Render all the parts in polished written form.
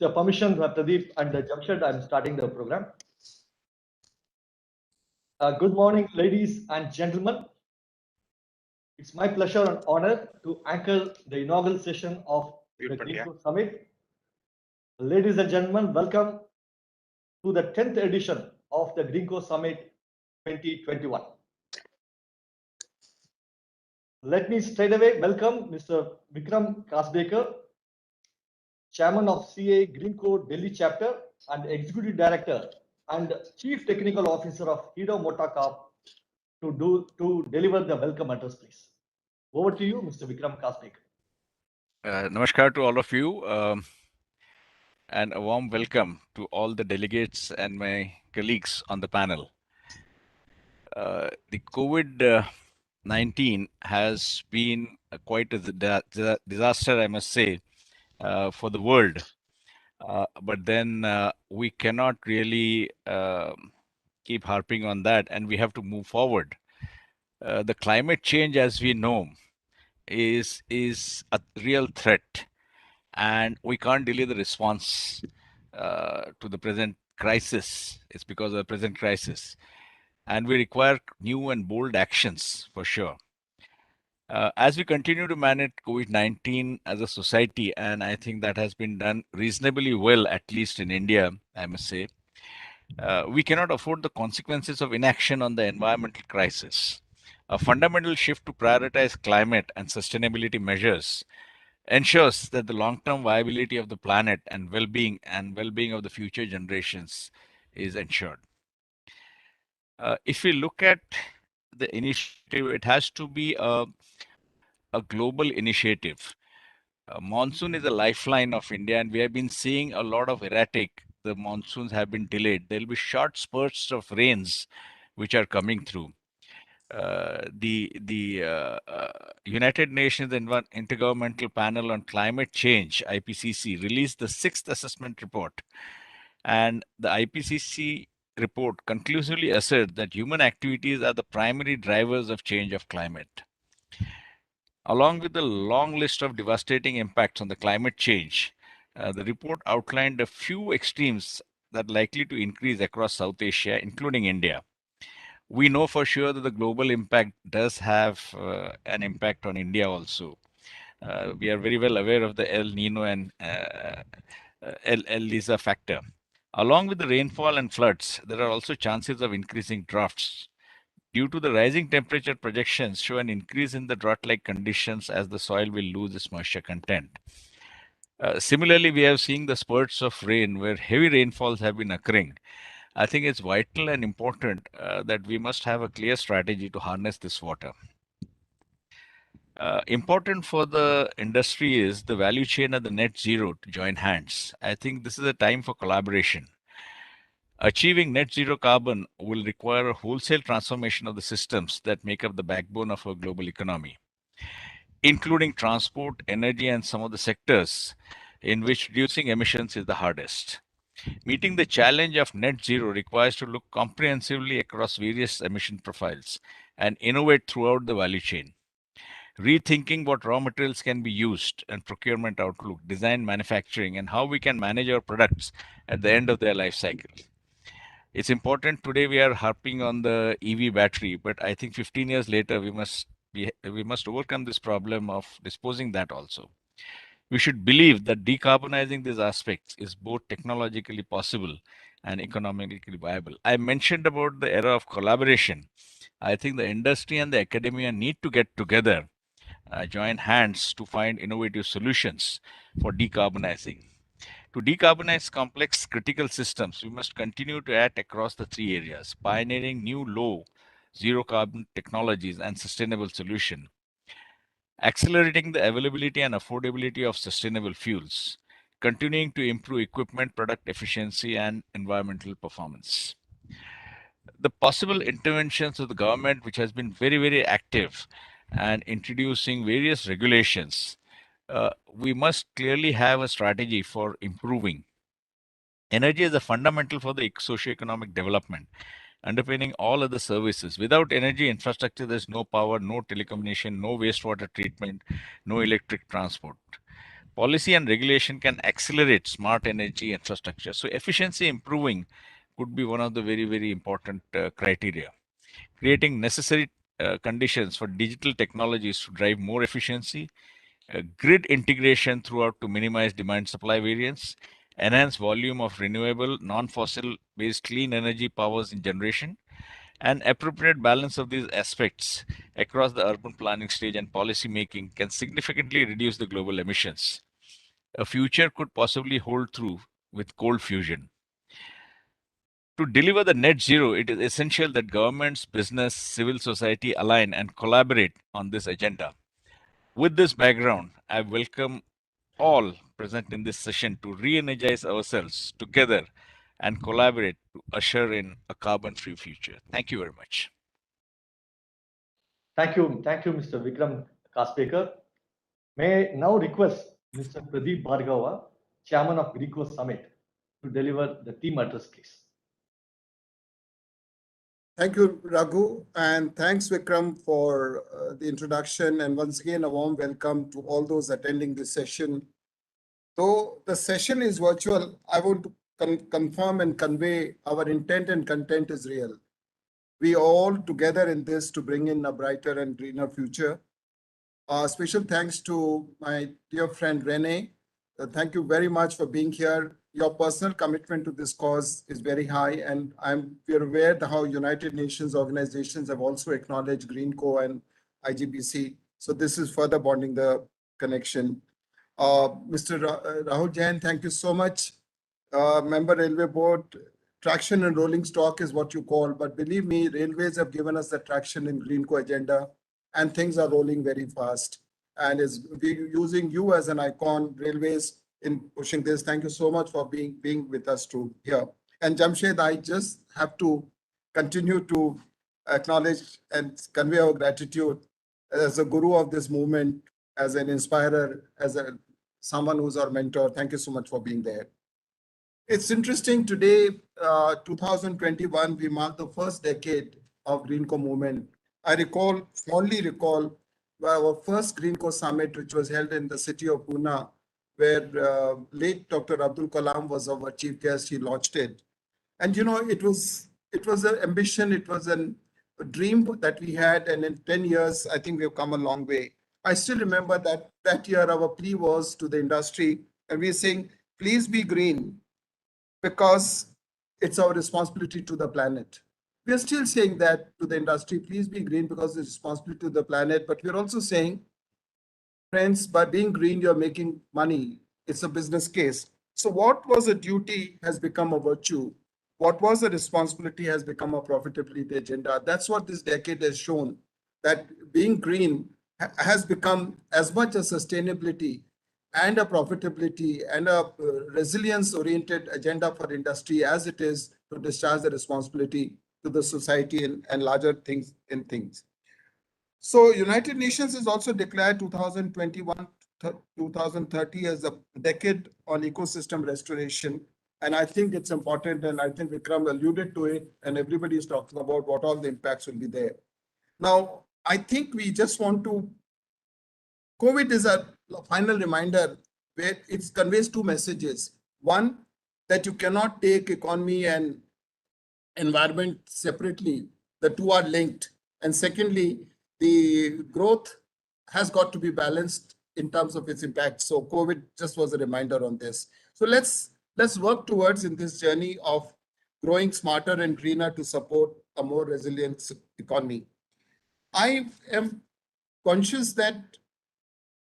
The permission, Pradeep and Jamshed, I'm starting the program. Good morning, ladies and gentlemen. It's my pleasure and honor to anchor the inaugural session of the GreenCo Summit. Ladies and gentlemen, welcome to the 10th edition of the GreenCo Summit 2021. Let me straight away welcome Mr. Vikram Kasbekar, Chairman of CA GreenCo Delhi Chapter and Executive Director and Chief Technical Officer of Hero Motorcorp to deliver the welcome address, please. Over to you, Mr. Vikram Kasbekar. Namaskar to all of you, and a warm welcome to all the delegates and my colleagues on the panel. The COVID-19 has been quite a disaster, I must say, for the world. But then we cannot really keep harping on that, and we have to move forward. The climate change, as we know, is a real threat, and we can't delay the response to the present crisis. It's because of the present crisis, and we require new and bold actions for sure. As we continue to manage COVID-19 as a society, and I think that has been done reasonably well, at least in India, I must say, we cannot afford the consequences of inaction on the environmental crisis. A fundamental shift to prioritize climate and sustainability measures ensures that the long-term viability of the planet and well-being of the future generations is ensured. If we look at the initiative, it has to be a global initiative. Monsoon is a lifeline of India, and we have been seeing a lot of erratic. The monsoons have been delayed. There will be short spurts of rains which are coming through. The United Nations Intergovernmental Panel on Climate Change (IPCC) released the sixth assessment report, and the IPCC report conclusively asserts that human activities are the primary drivers of change of climate. Along with the long list of devastating impacts on the climate change, the report outlined a few extremes that are likely to increase across South Asia, including India. We know for sure that the global impact does have an impact on India also. We are very well aware of the El Nino and El Lisa factor. Along with the rainfall and floods, there are also chances of increasing droughts. Due to the rising temperature, projections show an increase in the drought-like conditions as the soil will lose its moisture content. Similarly, we have seen the spurts of rain where heavy rainfalls have been occurring. I think it's vital and important that we must have a clear strategy to harness this water. Important for the industry is the value chain and the net zero to join hands. I think this is a time for collaboration. Achieving net zero carbon will require a wholesale transformation of the systems that make up the backbone of our global economy, including transport, energy, and some of the sectors in which reducing emissions is the hardest. Meeting the challenge of net zero requires to look comprehensively across various emission profiles and innovate throughout the value chain. Rethinking what raw materials can be used and procurement outlook, design, manufacturing, and how we can manage our products at the end of their life cycle. It's important today we are harping on the EV battery, but I think 15 years later we must overcome this problem of disposing that also. We should believe that decarbonizing these aspects is both technologically possible and economically viable. I mentioned about the era of collaboration. I think the industry and the academia need to get together, join hands to find innovative solutions for decarbonizing. To decarbonize complex critical systems, we must continue to act across the three areas: pioneering new low, zero carbon technologies and sustainable solutions, accelerating the availability and affordability of sustainable fuels, continuing to improve equipment product efficiency and environmental performance. The possible interventions of the government, which has been very, very active and introducing various regulations, we must clearly have a strategy for improving. Energy is a fundamental for the socio-economic development, underpinning all other services. Without energy infrastructure, there's no power, no telecommunication, no wastewater treatment, no electric transport. Policy and regulation can accelerate smart energy infrastructure. So efficiency improving could be one of the very, very important criteria. Creating necessary conditions for digital technologies to drive more efficiency, grid integration throughout to minimize demand supply variance, enhance volume of renewable, non fossil based clean energy powers in generation, an appropriate balance of these aspects across the urban planning stage and policy making can significantly reduce the global emissions. A future could possibly hold true with coal fusion. To deliver the net zero, it is essential that governments, business, civil society align and collaborate on this agenda. With this background, I welcome all present in this session to re energize ourselves together and collaborate to usher in a carbon free future. Thank you very much. Thank you, Mr. Vikram Kasbekar. May I now request Mr. Pradeep Bhargava, Chairman of GreenCo Summit, to deliver the theme address, please. Thank you, Raghu, and thanks, Vikram, for the introduction. And once again, a warm welcome to all those attending this session. Though the session is virtual, I want to confirm and convey our intent and content is real. We all together in this to bring in a brighter and greener future. Special thanks to my dear friend Rene. Thank you very much for being here. Your personal commitment to this cause is very high, and we're aware that how United Nations organizations have also acknowledged GreenCo and IGBC. So this is further bonding the connection. Mr. Rahul Jain, thank you so much. Member Railway Board, traction and rolling stock is what you call, but believe me, railways have given us the traction in GreenCo agenda, and things are rolling very fast. And is using you as an icon, railways, in pushing this. Thank you so much for being with us too here. And Jamshed, I just have to continue to acknowledge and convey our gratitude as a guru of this movement, as an inspirer, as someone who's our mentor. Thank you so much for being there. It's interesting today, 2021, we mark the first decade of GreenCo movement. I fondly recall our first GreenCo summit, which was held in the city of Pune, where late Dr. Abdul Kalam was our chief guest. He launched it. And, you know, it was an ambition. It was a dream that we had. And in 10 years, I think we've come a long way. I still remember that year, our plea was to the industry, and we're saying, please be green, because it's our responsibility to the planet. We are still saying that to the industry, please be green because it's responsibility to the planet. But we're also saying, friends, by being green, you're making money. It's a business case. So what was a duty has become a virtue. What was a responsibility has become a profitability agenda. That's what this decade has shown, that being green has become as much a sustainability and a profitability and a resilience-oriented agenda for industry as it is to discharge the responsibility to the society and larger things in things. So United Nations has also declared 2021-2030 as a decade on ecosystem restoration. And I think it's important, and I think Vikram alluded to it, and everybody is talking about what all the impacts will be there. Now, I think we just want to, COVID is a final reminder where it conveys two messages. One, that you cannot take economy and environment separately. The two are linked. And secondly, the growth has got to be balanced in terms of its impact. So COVID just was a reminder on this. So let's work towards in this journey of growing smarter and greener to support a more resilient economy. I am conscious that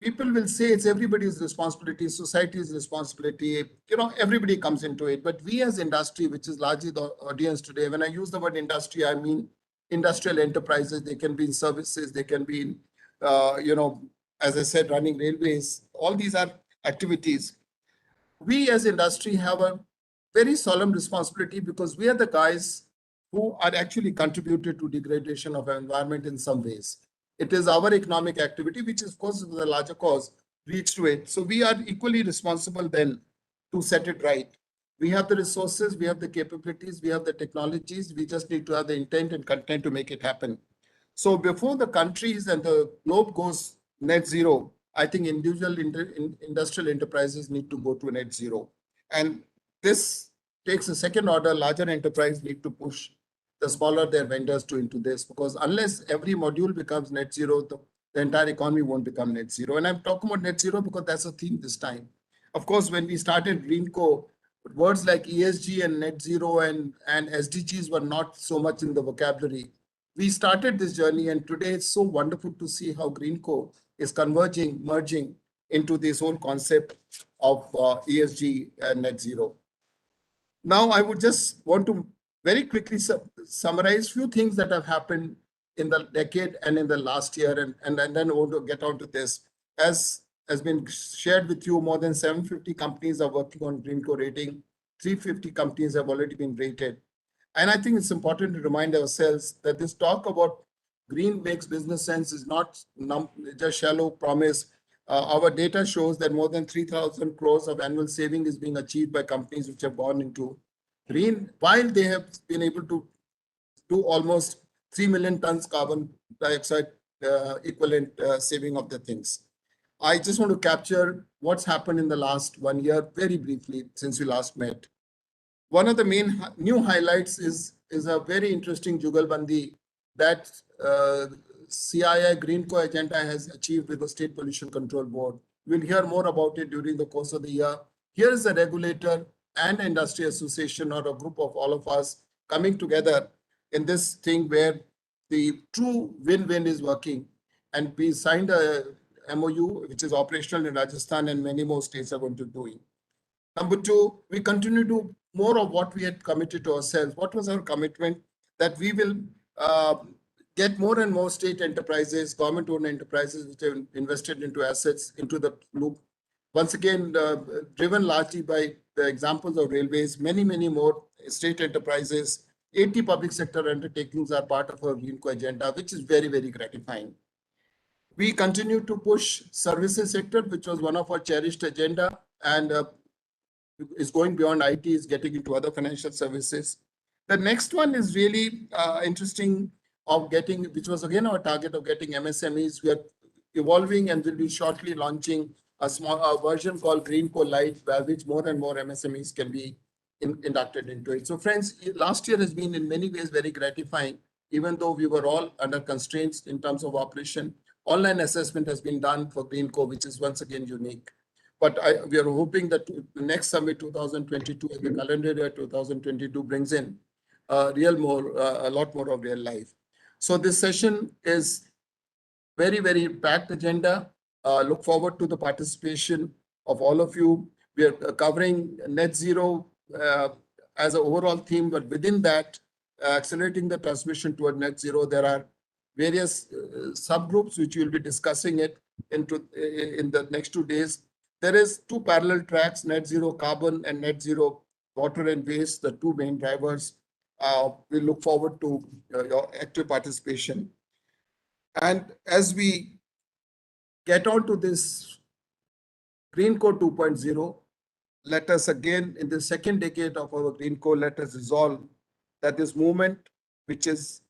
people will say it's everybody's responsibility, society's responsibility, you know, everybody comes into it. But we as industry, which is largely the audience today, when I use the word industry, I mean industrial enterprises. They can be in services, they can be in, as I said, running railways. All these are activities. We as industry have a very solemn responsibility because we are the guys who are actually contributed to degradation of our environment in some ways. It is our economic activity, which is, of course, the larger cause, leads to it. So we are equally responsible then to set it right. We have the resources, we have the capabilities, we have the technologies. We just need to have the intent and content to make it happen. So before the countries and the globe goes net zero, I think individual industrial enterprises need to go to net zero. And this takes a second order, larger enterprise need to push the smaller their vendors to into this, because unless every module becomes net zero, the entire economy won't become net zero. And I'm talking about net zero because that's a theme this time. Of course, when we started GreenCo, words like ESG and net zero and SDGs were not so much in the vocabulary. We started this journey, and today it's so wonderful to see how GreenCo is converging, merging into this whole concept of ESG and net zero. Now, I would just want to very quickly summarize few things that have happened in the decade and in the last year, and then I want to get on to this. As has been shared with you, more than 750 companies are working on GreenCo rating. 350 companies have already been rated. And I think it's important to remind ourselves that this talk about green makes business sense is not just shallow promise. Our data shows that more than 3,000 crores of annual saving is being achieved by companies which have gone into green, while they have been able to do almost 3 million tons carbon dioxide equivalent saving of the things. I just want to capture what's happened in the last 1 year very briefly since we last met. One of the main new highlights is a very interesting jugalbandi that CII GreenCo agenda has achieved with the State Pollution Control Board. We'll hear more about it during the course of the year. Here is a regulator and industry association, or a group of all of us coming together in this thing where the true win-win is working. And we signed a MOU, which is operational in Rajasthan, and many more states are going to do it. Number two, we continue to do more of what we had committed to ourselves. What was our commitment? That we will get more and more state enterprises, government-owned enterprises, which have invested into assets into the loop. Once again, driven largely by the examples of railways, many more state enterprises, 80 public sector undertakings are part of our GreenCo agenda, which is very gratifying. We continue to push services sector, which was one of our cherished agenda, and is going beyond IT, is getting into other financial services. The next one is really interesting, of getting, which was again our target of getting MSMEs. We are evolving and will be shortly launching a small version called GreenCo Lite, by which more and more MSMEs can be inducted into it. So friends, last year has been in many ways very gratifying, even though we were all under constraints in terms of operation. Online assessment has been done for GreenCo, which is once again unique. But we are hoping that the next summit 2022 and the calendar year 2022 brings in a lot more of real life. So this session is very packed agenda. Look forward to the participation of all of you. We are covering net zero as an overall theme, but within that, accelerating the transmission toward net zero, there are various subgroups which we will be discussing it in the next 2 days. There is 2 parallel tracks, net zero carbon and net zero water and waste, the 2 main drivers. We look forward to your active participation. And as we get on to this GreenCo 2.0, let us again, in the second decade of our GreenCo, let us resolve that this movement, which is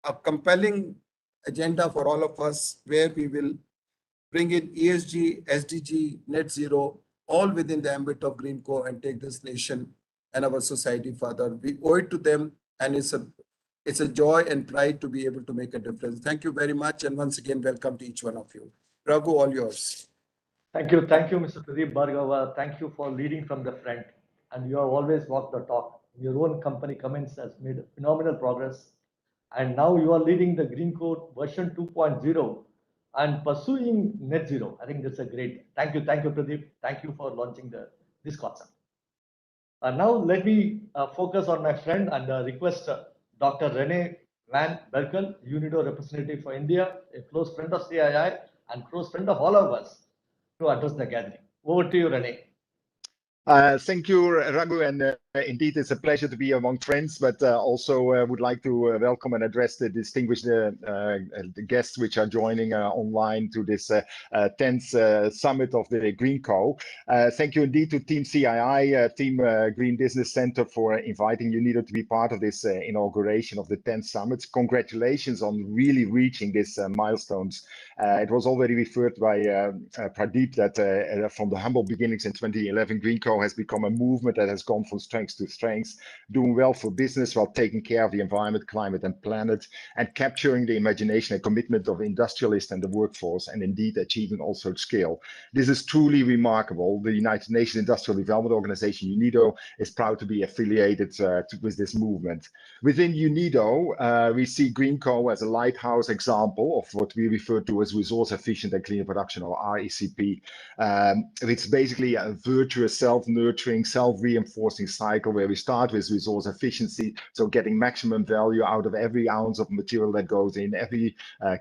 a compelling agenda for all of us, where we will bring in ESG, SDG, net zero, all within the ambit of GreenCo, and take this nation and our society further. We owe it to them, and it's a joy and pride to be able to make a difference. Thank you very much, and once again, welcome to each one of you. Raghu, all yours. Thank you, Mr. Pradeep Bhargava. Thank you for leading from the front, and you have always walked the talk. Your own company, Cummins, has made phenomenal progress, and now you are leading the GreenCo version 2.0 and pursuing net zero. I think that's a great. Thank you, Pradeep. Thank you for launching this concept. Now let me focus on my friend and request Dr. Rene Van Berkel, UNIDO representative for India, a close friend of CII and close friend of all of us, to address the gathering. Over to you, Rene. Thank you, Raghu, and indeed it's a pleasure to be among friends, but also would like to welcome and address the distinguished the guests which are joining online to this 10th summit of the GreenCo. Thank you indeed to Team CII, Team Green Business Center for inviting UNIDO to be part of this inauguration of the 10th summit. Congratulations on really reaching these milestones. It was already referred by Pradeep that from the humble beginnings in 2011, GreenCo has become a movement that has gone from strength to strength, doing well for business while taking care of the environment, climate, and planet, and capturing the imagination and commitment of industrialists and the workforce, and indeed achieving also scale. This is truly remarkable. The United Nations Industrial Development Organization, UNIDO, is proud to be affiliated with this movement. Within UNIDO, we see GreenCo as a lighthouse example of what we refer to as resource efficient and cleaner production, or RECP. It's basically a virtuous self-nurturing, self-reinforcing cycle where we start with resource efficiency, so getting maximum value out of every ounce of material that goes in, every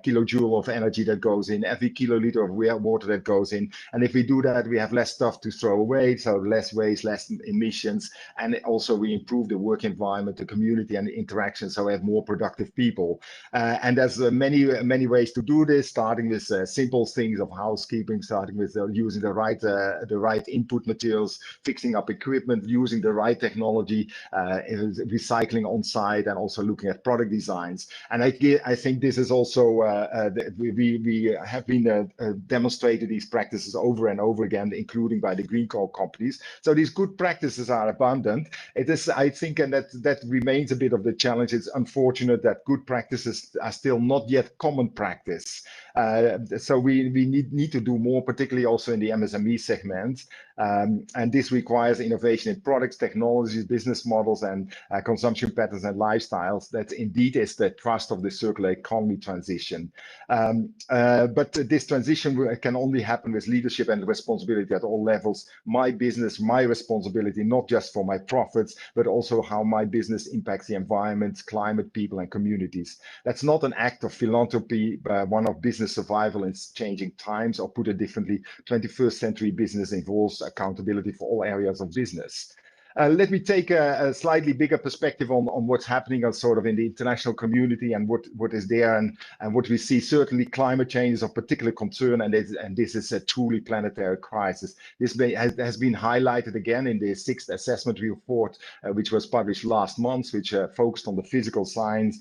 kilojoule of energy that goes in, every kiloliter of water that goes in. And if we do that, we have less stuff to throw away, so less waste, less emissions, and also we improve the work environment, the community, and the interaction, so we have more productive people. And there's many ways to do this, starting with simple things of housekeeping, starting with using the right input materials, fixing up equipment, using the right technology, recycling on site, and also looking at product designs. And I think this is also we have been demonstrated these practices over and over again, including by the GreenCo companies. So these good practices are abundant. It is, I think, and that remains a bit of the challenge. It's unfortunate that good practices are still not yet common practice. So we need to do more, particularly also in the MSME segment. And this requires innovation in products, technologies, business models, and consumption patterns and lifestyles. That indeed is the thrust of the circular economy transition. But this transition can only happen with leadership and responsibility at all levels. My business, my responsibility, not just for my profits, but also how my business impacts the environment, climate, people, and communities. That's not an act of philanthropy, one of business survival in changing times, or put it differently, 21st century business involves accountability for all areas of business. Let me take a slightly bigger perspective on what's happening sort of in the international community and what is there and what we see. Certainly climate change is of particular concern, and this is a truly planetary crisis. This has been highlighted again in the 6th assessment report, which was published last month, which focused on the physical science.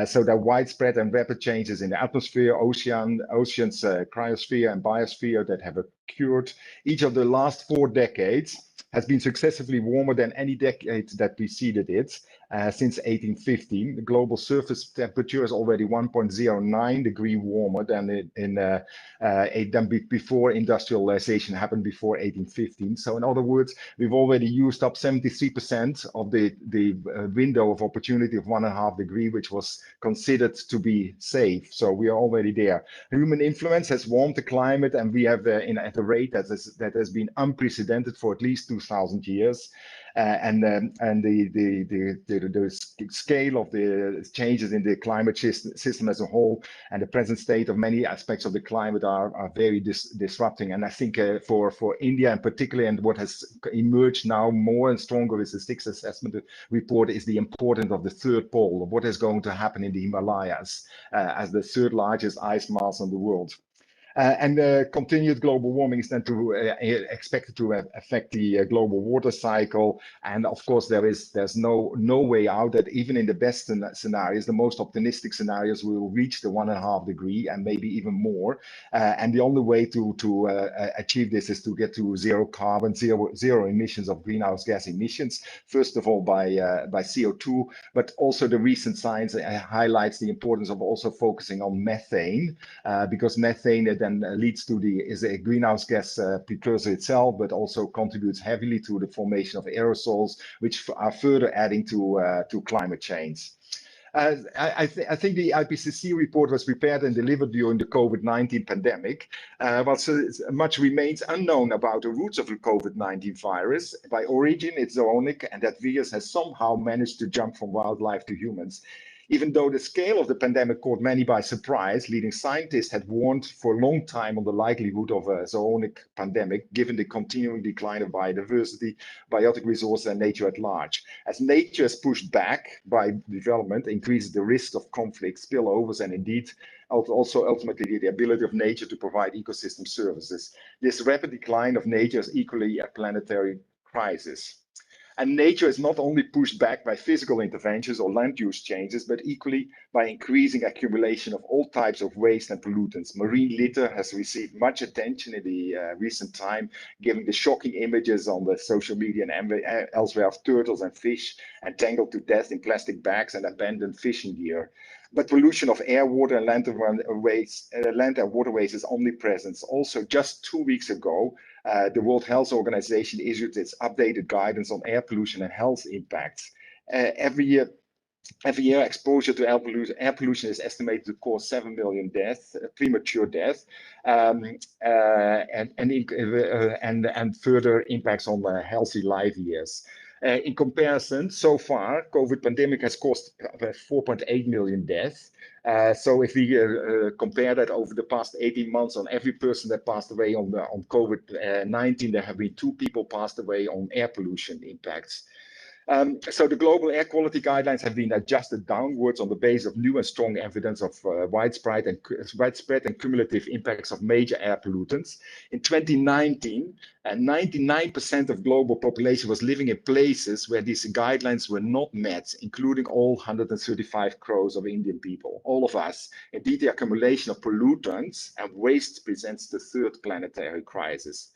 So there are widespread and rapid changes in the atmosphere, oceans, cryosphere, and biosphere that have occurred. Each of the last 4 decades has been successively warmer than any decade that preceded it. Since 1815, the global surface temperature is already 1.09 degree warmer than before industrialization happened before 1815. So in other words, we've already used up 73% of the window of opportunity of 1.5 degree, which was considered to be safe. So we are already there. Human influence has warmed the climate, and we have at a rate that has been unprecedented for at least 2,000 years. And the scale of the changes in the climate system as a whole and the present state of many aspects of the climate are very disrupting. And I think for India in particular, and what has emerged now more and stronger with the 6th assessment report, is the importance of the third pole, of what is going to happen in the Himalayas as the 3rd largest ice mass in the world. And continued global warming is then expected to affect the global water cycle. And of course, there's no way out that even in the best scenarios, the most optimistic scenarios, will reach the 1.5 degree and maybe even more. And the only way to achieve this is to get to zero carbon, zero emissions of greenhouse gas emissions. First of all, by CO2, but also the recent science highlights the importance of also focusing on methane, because methane then leads to is a greenhouse gas precursor itself, but also contributes heavily to the formation of aerosols, which are further adding to climate change. I think the IPCC report was prepared and delivered during the COVID-19 pandemic. While much remains unknown about the roots of the COVID-19 virus. By origin, it's zoonotic, and that virus has somehow managed to jump from wildlife to humans. Even though the scale of the pandemic caught many by surprise, leading scientists had warned for a long time on the likelihood of a zoonotic pandemic, given the continuing decline of biodiversity, biotic resources, and nature at large. As nature is pushed back by development, increases the risk of conflicts, spillovers, and indeed also ultimately the ability of nature to provide ecosystem services. This rapid decline of nature is equally a planetary crisis. And nature is not only pushed back by physical interventions or land use changes, but equally by increasing accumulation of all types of waste and pollutants. Marine litter has received much attention in the recent time, given the shocking images on the social media and elsewhere of turtles and fish entangled to death in plastic bags and abandoned fishing gear. But pollution of air, water, and land and waterways is omnipresent. Also, just 2 weeks ago, the World Health Organization issued its updated guidance on air pollution and health impacts. Every year, exposure to air pollution is estimated to cause 7 million deaths, premature death, and further impacts on healthy life years. In comparison, so far, COVID pandemic has caused 4.8 million deaths. So if we compare that over the past 18 months, on every person that passed away on COVID-19, there have been 2 people passed away on air pollution impacts. So the global air quality guidelines have been adjusted downwards on the basis of new and strong evidence of widespread and cumulative impacts of major air pollutants. In 2019, 99% of global population was living in places where these guidelines were not met, including all 135 crores of Indian people, all of us. Indeed, the accumulation of pollutants and waste presents the 3rd planetary crisis.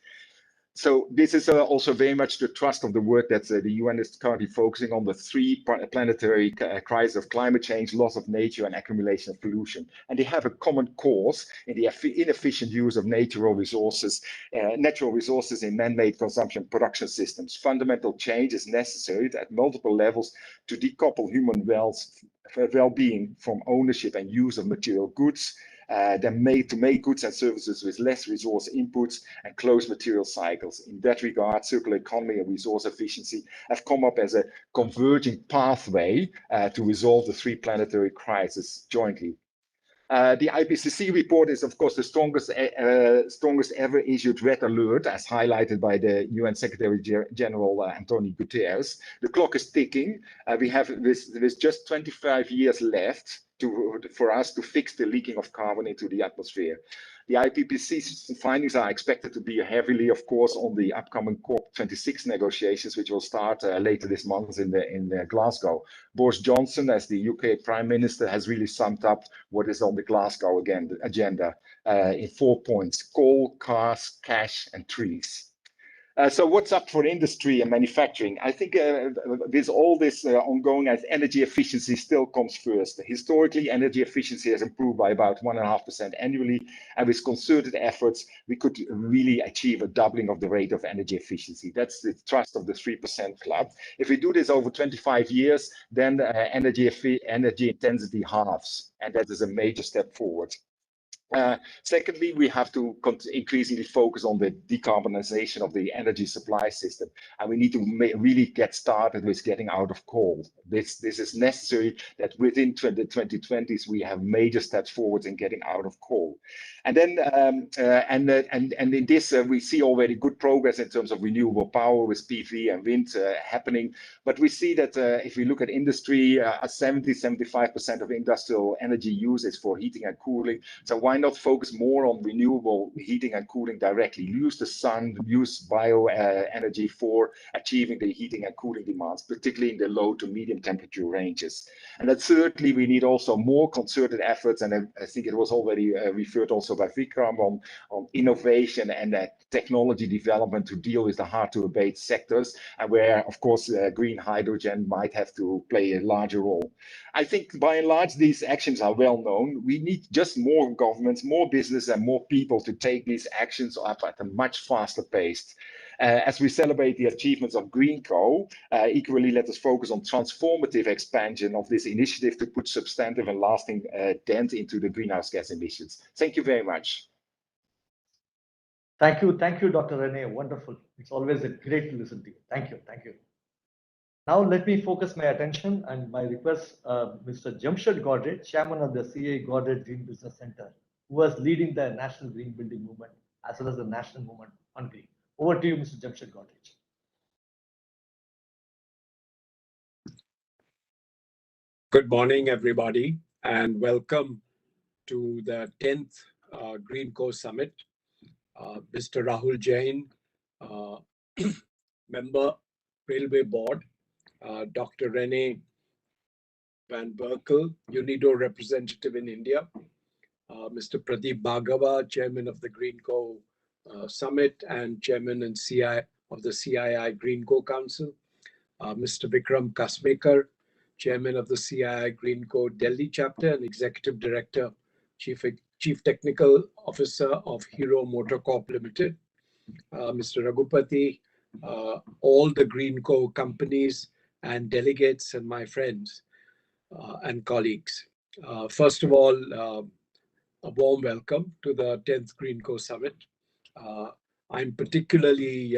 So this is also very much the thrust of the work that the UN is currently focusing on, the 3 planetary crises of climate change, loss of nature, and accumulation of pollution. And they have a common cause in the inefficient use of natural resources in man-made consumption production systems. Fundamental change is necessary at multiple levels to decouple human well-being from ownership and use of material goods, to make goods and services with less resource inputs and closed material cycles. In that regard, circular economy and resource efficiency have come up as a converging pathway to resolve the 3 planetary crises jointly. The IPCC report is, of course, the strongest ever issued red alert, as highlighted by the UN Secretary General Antonio Guterres. The clock is ticking. We have there's just 25 years left for us to fix the leaking of carbon into the atmosphere. The IPCC's findings are expected to be heavily, of course, on the upcoming COP26 negotiations, which will start later this month in Glasgow. Boris Johnson, as the UK Prime Minister, has really summed up what is on the Glasgow agenda in 4 points: coal, cars, cash, and trees. So what's up for industry and manufacturing? I think with all this ongoing, energy efficiency still comes first. Historically, energy efficiency has improved by about 1.5% annually, and with concerted efforts, we could really achieve a doubling of the rate of energy efficiency. That's the thrust of the 3% club. If we do this over 25 years, then energy intensity halves, and that is a major step forward. Secondly, we have to increasingly focus on the decarbonization of the energy supply system, and we need to really get started with getting out of coal. This is necessary that within the 2020s we have major steps forward in getting out of coal. And then in this we see already good progress in terms of renewable power with PV and wind happening. But we see that if we look at industry, 75% of industrial energy use is for heating and cooling. So why not focus more on renewable heating and cooling directly? Use the sun, use bio energy for achieving the heating and cooling demands, particularly in the low to medium temperature ranges. And then thirdly, we need also more concerted efforts, and I think it was already referred also by Vikram on innovation and technology development to deal with the hard to abate sectors, and where, of course, green hydrogen might have to play a larger role. I think by and large, these actions are well known. We need just more governments, more business, and more people to take these actions up at a much faster pace. As we celebrate the achievements of GreenCo, equally let us focus on transformative expansion of this initiative to put substantive and lasting dent into the greenhouse gas emissions. Thank you very much. Thank you, Dr. Rene. Wonderful. It's always a great to listen to you. Thank you. Now let me focus my attention and my request Mr. Jamshed Godrej, Chairman of the CA Godrej Green Business Center, who was leading the National Green Building Movement as well as the national movement on green. Over to you, Mr. Jamshed Godrej. Good morning, everybody, and welcome to the 10th GreenCo Summit. Mr. Rahul Jain, member, Railway Board, Dr. Rene Van Berkel, UNIDO representative in India, Mr. Pradeep Bhargava, Chairman of the GreenCo Summit and Chairman and CI of the CII GreenCo Council, Mr. Vikram Kasbekar, Chairman of the CII GreenCo Delhi Chapter and Executive Director, Chief Technical Officer of Hero Motor Corp Limited, Mr. Raghupati, all the GreenCo companies and delegates and my friends and colleagues. First of all, a warm welcome to the 10th GreenCo Summit. I'm particularly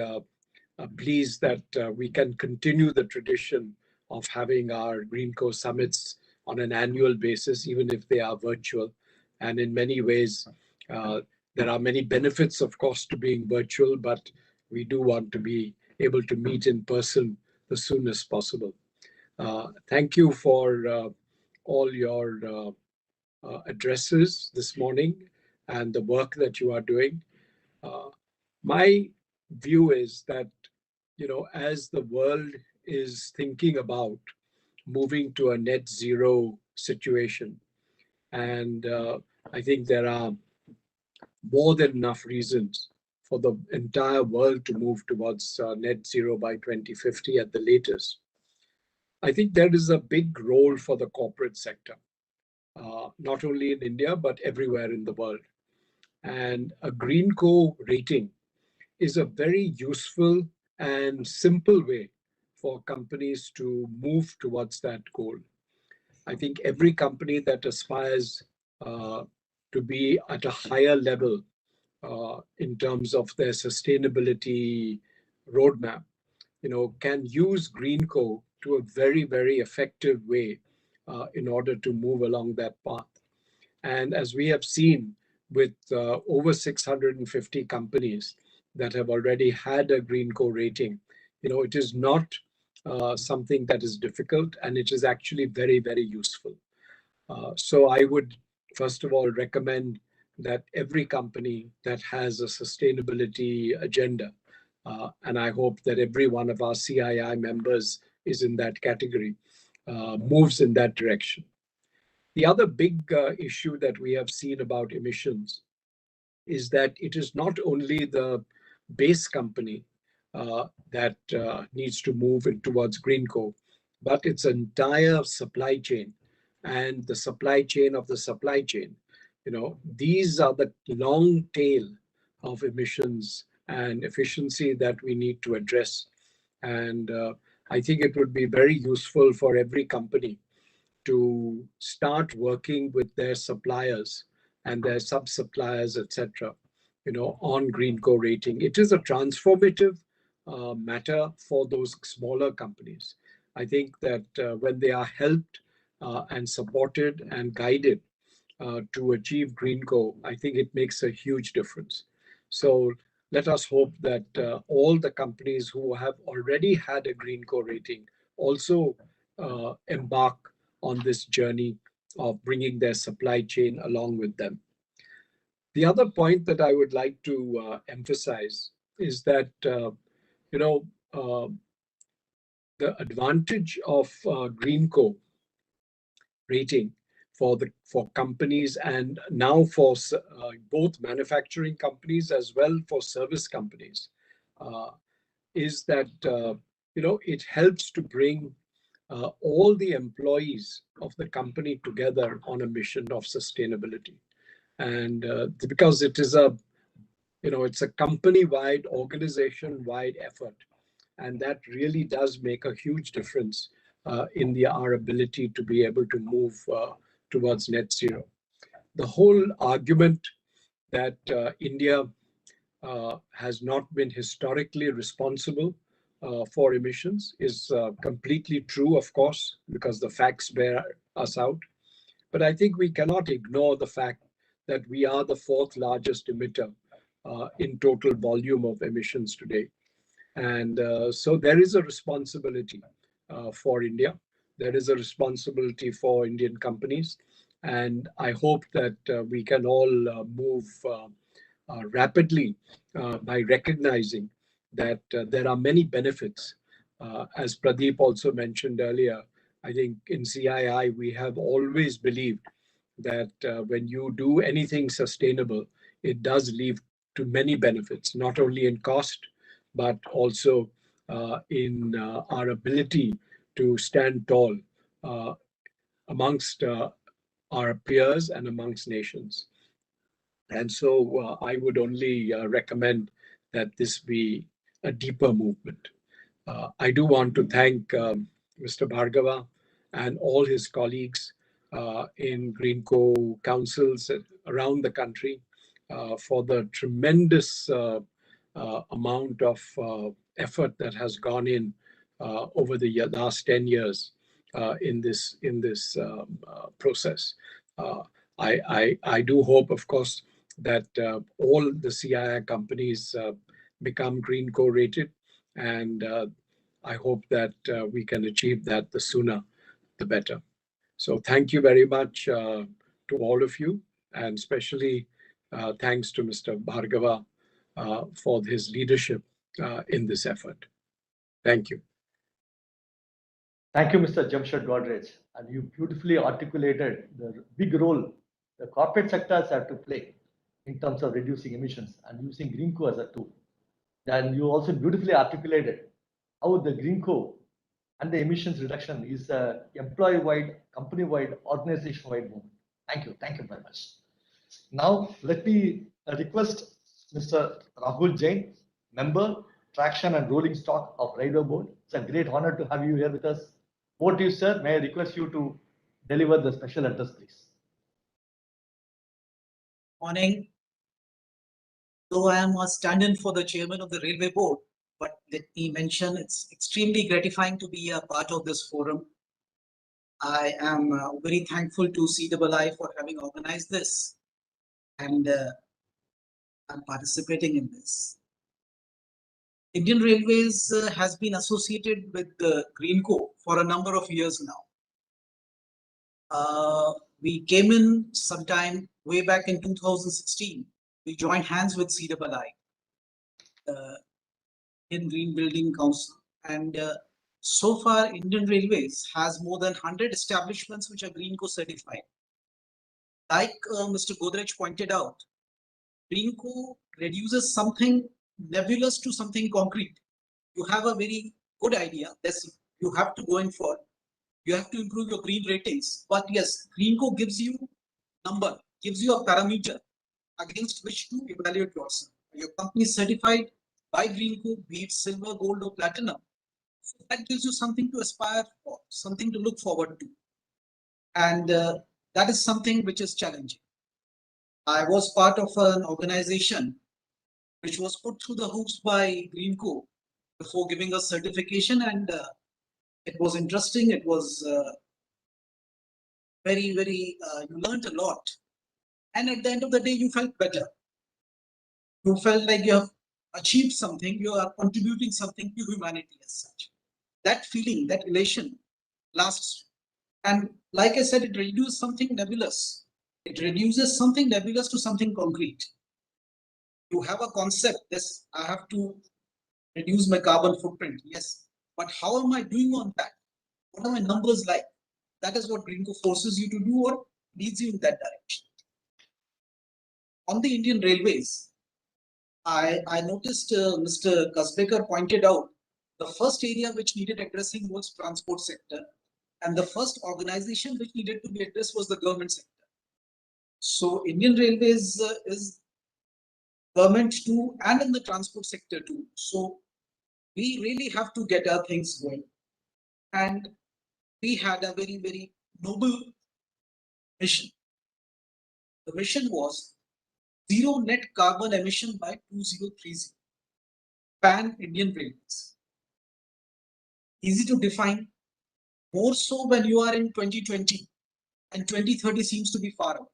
pleased that we can continue the tradition of having our GreenCo Summits on an annual basis, even if they are virtual. And in many ways, there are many benefits, of course, to being virtual, but we do want to be able to meet in person as soon as possible. Thank you for all your addresses this morning and the work that you are doing. My view is that, as the world is thinking about moving to a net zero situation, and I think there are more than enough reasons for the entire world to move towards net zero by 2050 at the latest. I think there is a big role for the corporate sector, not only in India, but everywhere in the world. And a GreenCo rating is a very useful and simple way for companies to move towards that goal. I think every company that aspires to be at a higher level in terms of their sustainability roadmap, can use GreenCo to a very, very effective way in order to move along that path. And as we have seen with over 650 companies that have already had a GreenCo rating, it is not something that is difficult, and it is actually very, very useful. So I would, first of all, recommend that every company that has a sustainability agenda, and I hope that every one of our CII members is in that category, moves in that direction. The other big issue that we have seen about emissions is that it is not only the base company that needs to move in towards GreenCo, but its entire supply chain and the supply chain of the supply chain. These are the long tail of emissions and efficiency that we need to address. And I think it would be very useful for every company to start working with their suppliers and their sub-suppliers, etc., on GreenCo rating. It is a transformative matter for those smaller companies. I think that when they are helped and supported and guided to achieve GreenCo, I think it makes a huge difference. So let us hope that all the companies who have already had a GreenCo rating also embark on this journey of bringing their supply chain along with them. The other point that I would like to emphasize is that, the advantage of GreenCo rating for companies and now for both manufacturing companies as well for service companies is that, it helps to bring all the employees of the company together on a mission of sustainability. And because it is it's a company-wide, organization-wide effort. And that really does make a huge difference in our ability to be able to move towards net zero. The whole argument that India has not been historically responsible for emissions is completely true, of course, because the facts bear us out. But I think we cannot ignore the fact that we are the fourth largest emitter in total volume of emissions today. And so there is a responsibility for India. There is a responsibility for Indian companies. And I hope that we can all move rapidly by recognizing that there are many benefits. As Pradeep also mentioned earlier, I think in CII, we have always believed that when you do anything sustainable, it does lead to many benefits, not only in cost, but also in our ability to stand tall amongst our peers and amongst nations. And so I would only recommend that this be a deeper movement. I do want to thank Mr. Bhargava and all his colleagues in GreenCo councils around the country for the tremendous amount of effort that has gone in over the last 10 years in this process. I do hope, of course, that all the CII companies become GreenCo rated, and I hope that we can achieve that the sooner, the better. So thank you very much to all of you, and especially thanks to Mr. Bhargava for his leadership in this effort. Thank you. Thank you, Mr. Jamshed Godrej. And you beautifully articulated the big role the corporate sectors have to play in terms of reducing emissions and using GreenCo as a tool. And you also beautifully articulated how the GreenCo and the emissions reduction is a employee-wide, company-wide, organization-wide movement. Thank you. Thank you very much. Now, let me request Mr. Rahul Jain, member, Traction and Rolling Stock of Railway Board. It's a great honor to have you here with us. Over to you, sir. May I request you to deliver the special address, please? Morning. Though I am a stand-in for the chairman of the Railway Board, but let me mention it's extremely gratifying to be a part of this forum. I am very thankful to CII for having organized this, and I'm participating in this. Indian Railways has been associated with the GreenCo for a number of years now. We came in sometime way back in 2016. We joined hands with CII, in Green Building Council, and so far Indian Railways has more than 100 establishments which are GreenCo certified. Like Mr. Godrej pointed out, GreenCo reduces something nebulous to something concrete. You have a very good idea. You have to go in for. You have to improve your green ratings. But yes, GreenCo gives you number, gives you a parameter against which to evaluate yourself. Your company is certified by GreenCo, be it silver, gold, or platinum. So that gives you something to aspire for, something to look forward to. And that is something which is challenging. I was part of an organization which was put through the hoops by GreenCo before giving us certification, and it was interesting. It was very, you learned a lot. And at the end of the day, you felt better. You felt like you have achieved something, you are contributing something to humanity as such. That feeling, that elation lasts. And like I said, it reduces something nebulous. It reduces something nebulous to something concrete. You have a concept, yes, I have to reduce my carbon footprint, yes. But how am I doing on that? What are my numbers like? That is what GreenCo forces you to do or leads you in that direction. On the Indian Railways, I noticed Mr. Kasbekar pointed out the first area which needed addressing was transport sector, and the first organization which needed to be addressed was the government sector. So Indian Railways is government too, and in the transport sector too. So we really have to get our things going. And we had a very, very noble mission. The mission was zero net carbon emission by 2030. Pan Indian Railways. easy to define, more so when you are in 2020 and 2030 seems to be far away.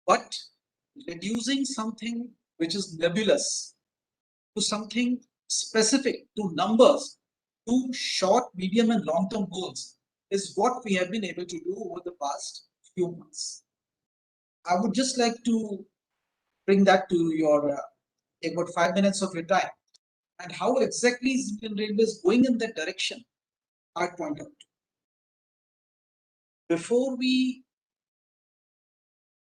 But reducing something which is nebulous to something specific, to numbers, to short, medium, and long-term goals is what we have been able to do over the past few months. I would just like to bring that to your, take about 5 minutes of your time, and how exactly is Indian Railways going in that direction, I'd point out. Before we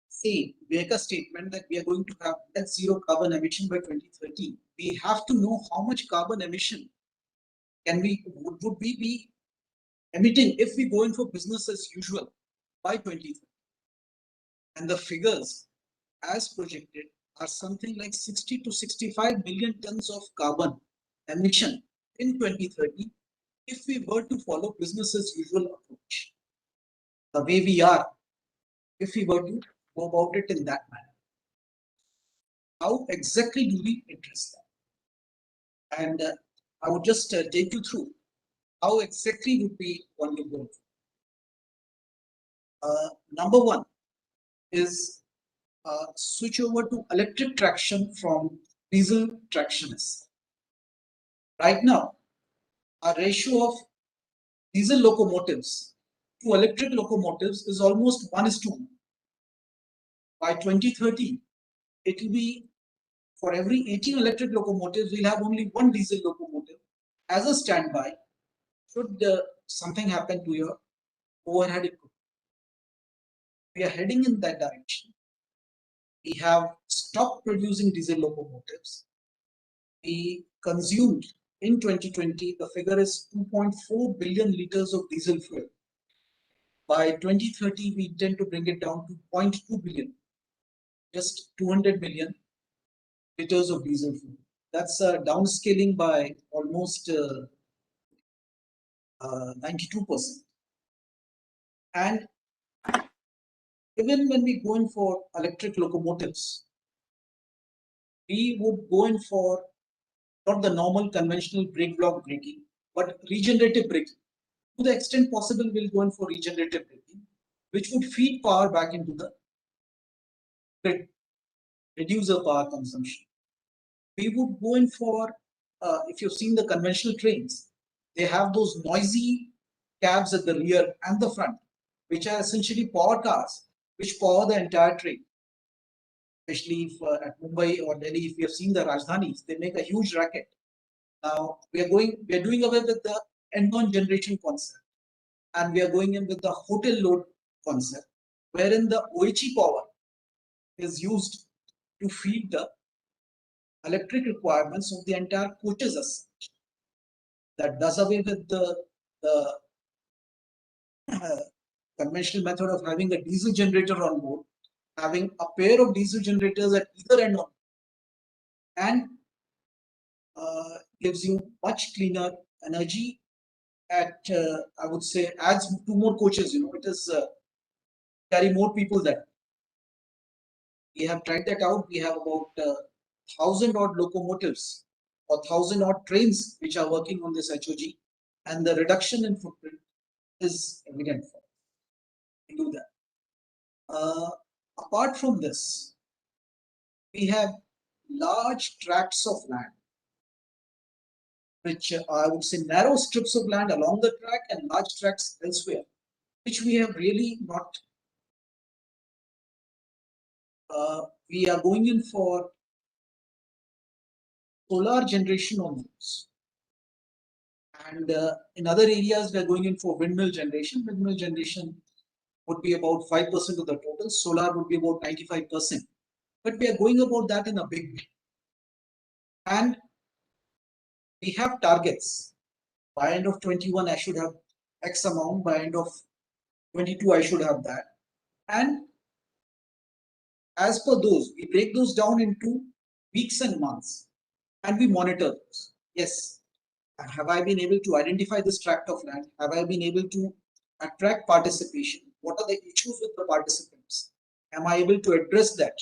say, make a statement that we are going to have net zero carbon emission by 2030, we have to know how much carbon emission would we be emitting if we go in for business as usual by 2030. And the figures as projected are something like 60 to 65 million tons of carbon emission in 2030 if we were to follow business as usual approach. The way we are, if we were to go about it in that manner. How exactly do we address that? And I would just take you through how exactly would we want to go. Number one is switch over to electric traction from diesel tractionists. Right now, our ratio of diesel locomotives to electric locomotives is almost 1:1. By 2030, it will be for every 18 electric locomotives, we'll have only one diesel locomotive as a standby should something happen to your overhead equipment. We are heading in that direction. We have stopped producing diesel locomotives. We consumed in 2020, the figure is 2.4 billion liters of diesel fuel. By 2030, we intend to bring it down to 0.2 billion, just 200 million liters of diesel fuel. That's downscaling by almost 92%. And even when we go in for electric locomotives, we would go in for not the normal conventional brake block braking, but regenerative braking. To the extent possible, we'll go in for regenerative braking, which would feed power back into the grid, reduce the power consumption. We would go in for, if you've seen the conventional trains, they have those noisy cabs at the rear and the front, which are essentially power cars, which power the entire train. Especially if at Mumbai or Delhi, if you have seen the Rajdhanis, they make a huge racket. Now we are doing away with the end-on generation concept, and we are going in with the hotel load concept, wherein the OHE power is used to feed the electric requirements of the entire coaches as such. That does away with the conventional method of having a diesel generator on board, having a pair of diesel generators at either end of it, and gives you much cleaner energy at, I would say, adds 2 more coaches, it is carry more people there. We have tried that out. We have about 1,000 odd locomotives or 1,000 odd trains which are working on this HOG, and the reduction in footprint is evident for us. We do that. Apart from this, we have large tracts of land, which I would say narrow strips of land along the track and large tracts elsewhere, which we have really not. We are going in for solar generation on those. And in other areas, we are going in for windmill generation. Windmill generation would be about 5% of the total. Solar would be about 95%. But we are going about that in a big way. And we have targets. By end of 21, I should have X amount. By end of 22, I should have that. And as per those, we break those down into weeks and months, and we monitor those. Yes, have I been able to identify this tract of land? Have I been able to attract participation? What are the issues with the participants? Am I able to address that?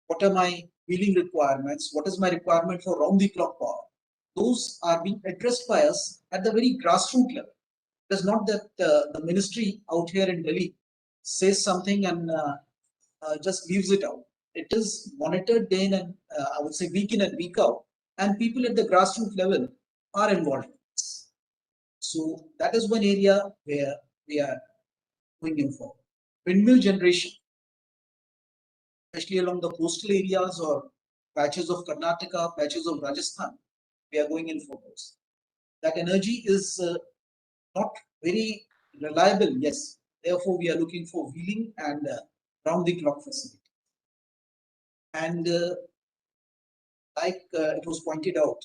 What are my wheeling requirements? What is my requirement for round-the-clock power? those are being addressed by us at the very grassroots level. It is not that the ministry out here in Delhi says something and just leaves it out. It is monitored day in and I would say week in and week out, and people at the grassroots level are involved in this. So that is one area where we are going in for. Windmill generation, especially along the coastal areas or patches of Karnataka, patches of Rajasthan, we are going in for those. That energy is not very reliable, yes. Therefore, we are looking for wheeling and round-the-clock facility. And like it was pointed out,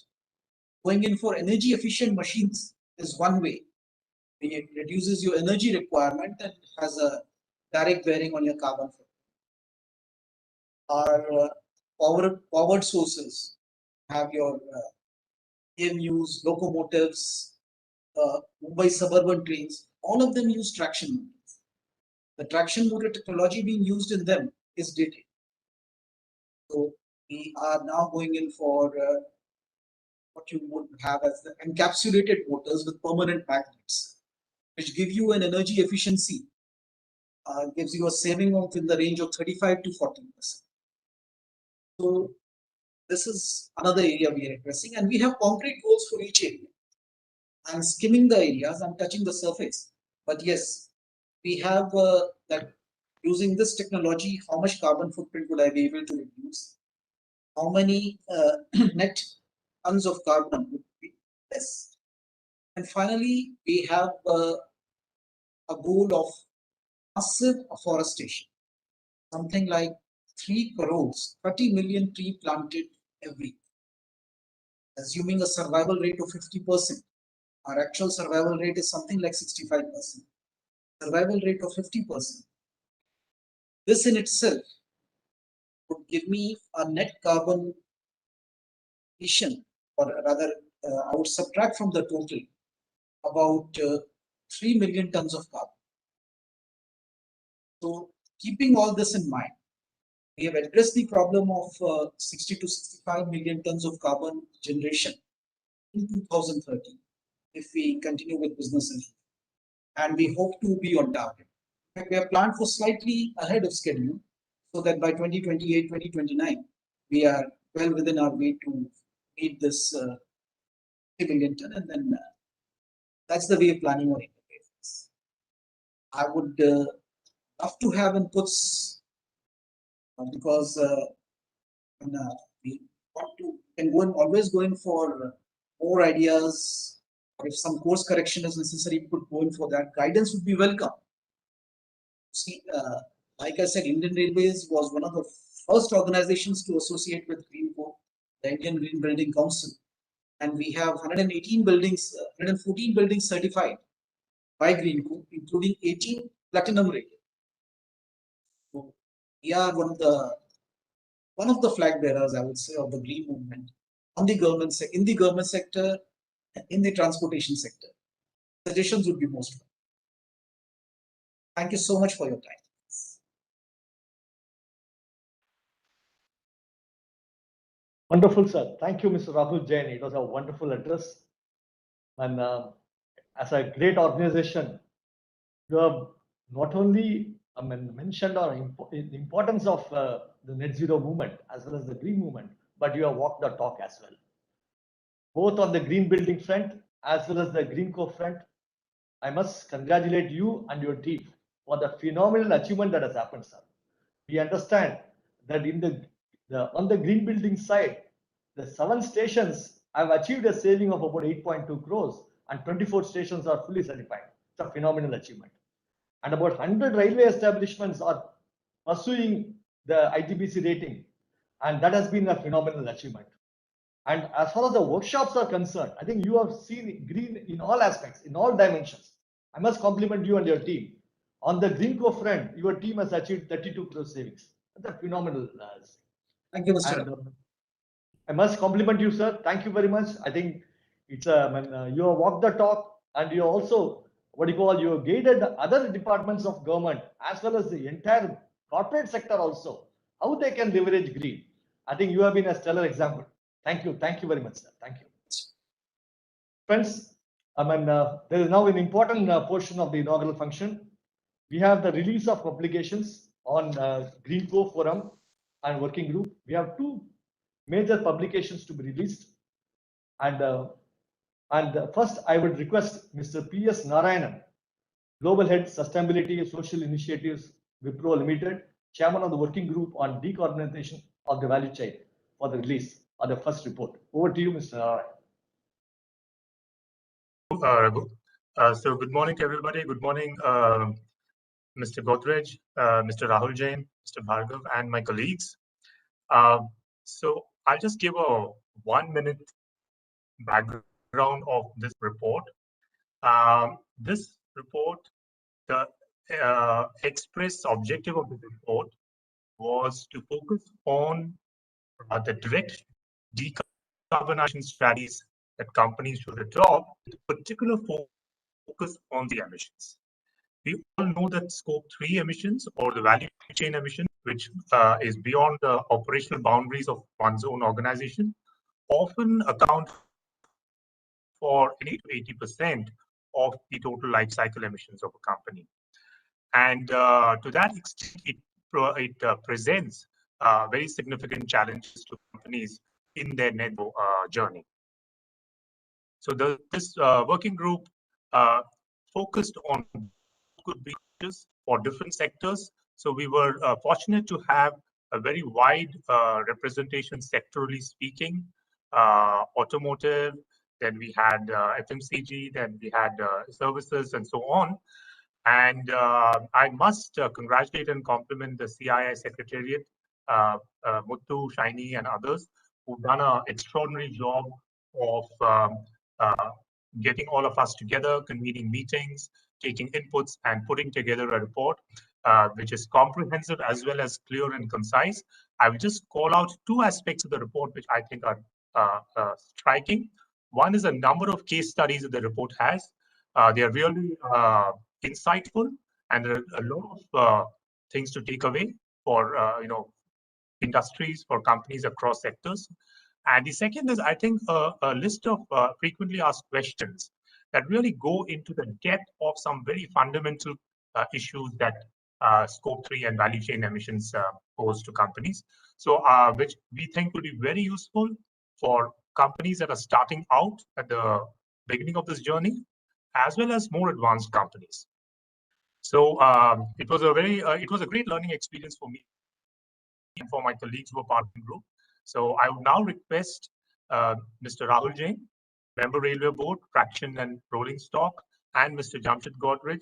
going in for energy-efficient machines is one way. It reduces your energy requirement and has a direct bearing on your carbon footprint. Our powered sources have your EMUs, locomotives, Mumbai suburban trains, all of them use traction motors. The traction motor technology being used in them is dated. So we are now going in for what you would have as the encapsulated motors with permanent magnets, which give you an energy efficiency, gives you a saving of in the range of 35 to 40%. So this is another area we are addressing, and we have concrete goals for each area. I'm skimming the areas, I'm touching the surface, but yes, we have that using this technology, how much carbon footprint would I be able to reduce? How many net tons of carbon would be less? And finally, we have a goal of massive afforestation, something like 3 crores, 30 million trees planted every year. Assuming a survival rate of 50%, our actual survival rate is something like 65%. Survival rate of 50%. This in itself would give me a net carbon emission, or rather, I would subtract from the total about 3 million tons of carbon. So, keeping all this in mind, we have addressed the problem of 60 to 65 million tons of carbon generation in 2030 if we continue with business as usual. And we hope to be on target. In fact, we have planned for slightly ahead of schedule so that by 2028, 2029, we are well within our way to meet this 3 million ton, and then that's the way of planning our interfaces. I would love to have inputs because we want to can go and always going for more ideas. Or if some course correction is necessary, we could go in for that. Guidance would be welcome. See, like I said, Indian Railways was one of the first organizations to associate with GreenCo, the Indian Green Building Council. And we have 118 buildings, 114 buildings certified by GreenCo, including 18 platinum rated. So we are one of the flag bearers, I would say, of the green movement on the government in the government sector, in the transportation sector. Suggestions would be most welcome. Thank you so much for your time. Wonderful, sir. Thank you, Mr. Rahul Jain. It was a wonderful address. And as a great organization, you have not only mentioned the importance of the net zero movement as well as the green movement, but you have walked the talk as well. Both on the green building front as well as the GreenCo front, I must congratulate you and your team for the phenomenal achievement that has happened, sir. We understand that on the green building side, the 7 stations have achieved a saving of about 8.2 crores and 24 stations are fully certified. It's a phenomenal achievement. And about 100 railway establishments are pursuing the IGBC rating, and that has been a phenomenal achievement. And as far as the workshops are concerned, I think you have seen green in all aspects, in all dimensions. I must compliment you and your team. On the GreenCo front, your team has achieved 32 crore savings. That's a phenomenal. Thank you, Mr. And, I must compliment you, sir. Thank you very much. I think it's you have walked the talk, and you also you have guided other departments of government as well as the entire corporate sector also how they can leverage green. I think you have been a stellar example. Thank you very much, sir. Thank you. Friends, there is now an important portion of the inaugural function. We have the release of publications on GreenCo forum and working group. We have two major publications to be released. And first, I would request Mr. P.S. Narayanan, Global Head Sustainability and Social Initiatives, Wipro Limited, Chairman of the Working Group on Decarbonization of the Value Chain, for the release of the first report. Over to you, Mr. Narayanan. Raghu. So good morning to everybody. Good morning, Mr. Godrej, Mr. Rahul Jain, Mr. Bhargav, and my colleagues. So I'll just give a 1-minute background of this report. This report, the express objective of the report was to focus on the direct decarbonization strategies that companies should adopt, with particular focus on the emissions. We all know that scope 3 emissions, or the value chain emission, which is beyond the operational boundaries of one's own organization, often account for 80% of the total life cycle emissions of a company. And to that extent, it presents very significant challenges to companies in their net journey. So this working group focused on could be for different sectors. So we were fortunate to have a very wide representation, sectorally speaking, automotive, then we had FMCG, then we had services, and so on. And I must congratulate and compliment the CII Secretariat, Muthu, Shiny, and others, who've done an extraordinary job of getting all of us together, convening meetings, taking inputs, and putting together a report which is comprehensive as well as clear and concise. I will just call out two aspects of the report which I think are striking. One is a number of case studies that the report has. They are really insightful, and there are a lot of things to take away for industries, for companies across sectors. And the second is, I think, a list of frequently asked questions that really go into the depth of some very fundamental issues that scope 3 and value chain emissions pose to companies. So which we think will be very useful for companies that are starting out at the beginning of this journey, as well as more advanced companies. So it was a great learning experience for me and for my colleagues who are part of the group. So I would now request Mr. Rahul Jain, Member Railway Board, Traction and Rolling Stock, and Mr. Jamshed Godrej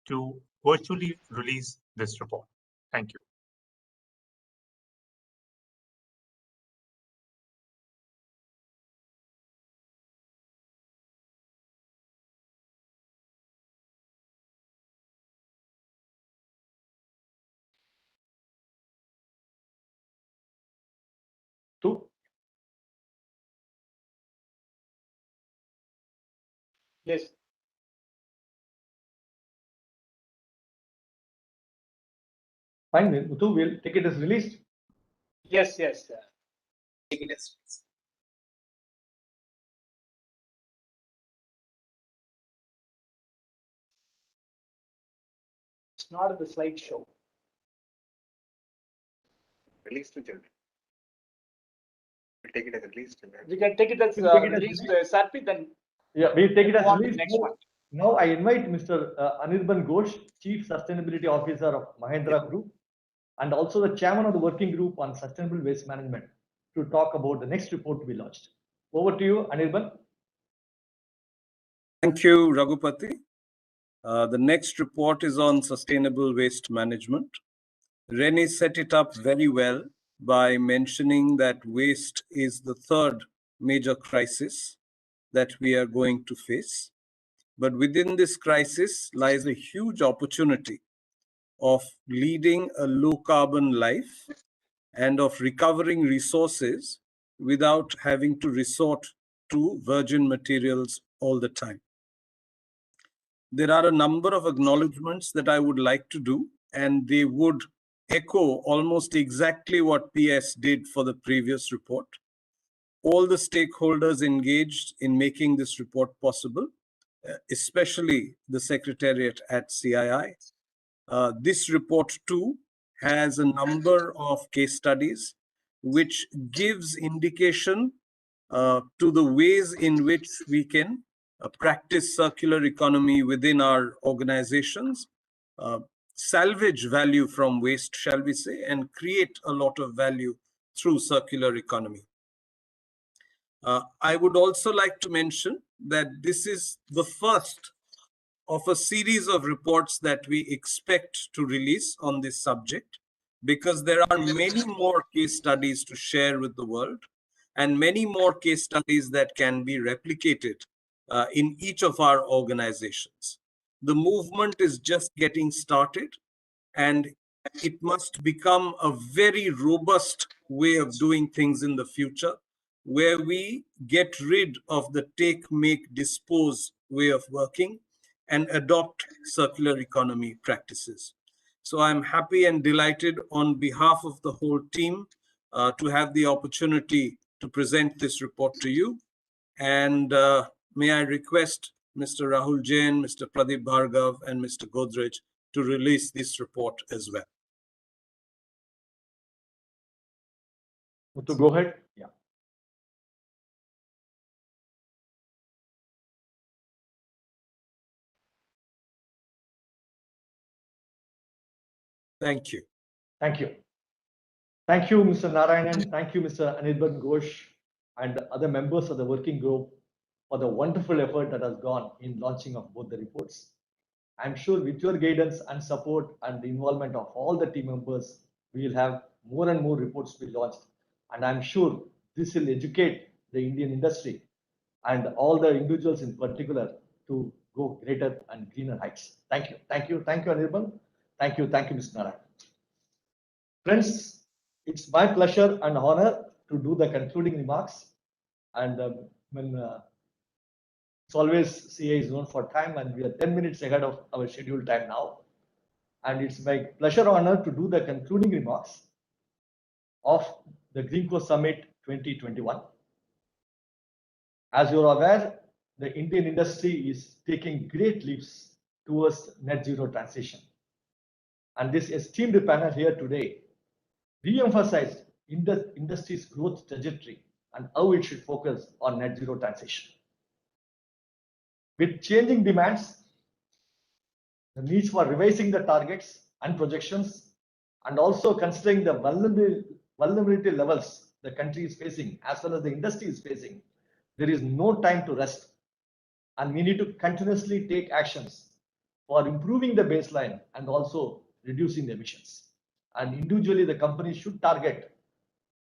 to virtually release this report. Thank you. Two. Yes. Fine, Muthu, we'll take it as released. Yes. Take it as released. It's not in the slideshow. Released to children. We'll take it as released. We can take it as released SRP, then Yeah, we take it as released. next one. Now I invite Mr. Anirban Ghosh, Chief Sustainability Officer of Mahindra Group, and also the Chairman of the Working Group on Sustainable Waste Management, to talk about the next report to be launched. Over to you, Anirban. Thank you, Raghupati. The next report is on sustainable waste management. Rennie set it up very well by mentioning that waste is the third major crisis that we are going to face. But within this crisis lies a huge opportunity of leading a low carbon life and of recovering resources without having to resort to virgin materials all the time. There are a number of acknowledgements that I would like to do, and they would echo almost exactly what PS did for the previous report. all the stakeholders engaged in making this report possible, especially the Secretariat at CII. This report too has a number of case studies which gives indication to the ways in which we can practice circular economy within our organizations, salvage value from waste, shall we say, and create a lot of value through circular economy. I would also like to mention that this is the first of a series of reports that we expect to release on this subject, because there are many more case studies to share with the world and many more case studies that can be replicated in each of our organizations. The movement is just getting started, and it must become a very robust way of doing things in the future, where we get rid of the take, make, dispose way of working and adopt circular economy practices. So I'm happy and delighted on behalf of the whole team to have the opportunity to present this report to you. And may I request Mr. Rahul Jain, Mr. Pradeep Bhargav, and Mr. Godrej to release this report as well. To go ahead. Yeah. Thank you. Thank you. Thank you, Mr. Narayanan. Thank you, Mr. Anirban Ghosh, and other members of the working group for the wonderful effort that has gone in launching of both the reports. I'm sure with your guidance and support and the involvement of all the team members, we will have more and more reports to be launched. And I'm sure this will educate the Indian industry and all the individuals in particular to go greater and greener heights. Thank you. Thank you. Thank you, Anirban. Thank you. Thank you, Mr. Narayan. Friends, it's my pleasure and honor to do the concluding remarks. And it's always CA is known for time, and we are 10 minutes ahead of our scheduled time now. And it's my pleasure and honor to do the concluding remarks of the GreenCo Summit 2021. As you're aware, the Indian industry is taking great leaps towards net zero transition. And this esteemed panel here today re-emphasized the industry's growth trajectory and how it should focus on net zero transition. With changing demands, the need for revising the targets and projections, and also considering the vulnerability levels the country is facing as well as the industry is facing, there is no time to rest. And we need to continuously take actions for improving the baseline and also reducing the emissions. And individually, the company should target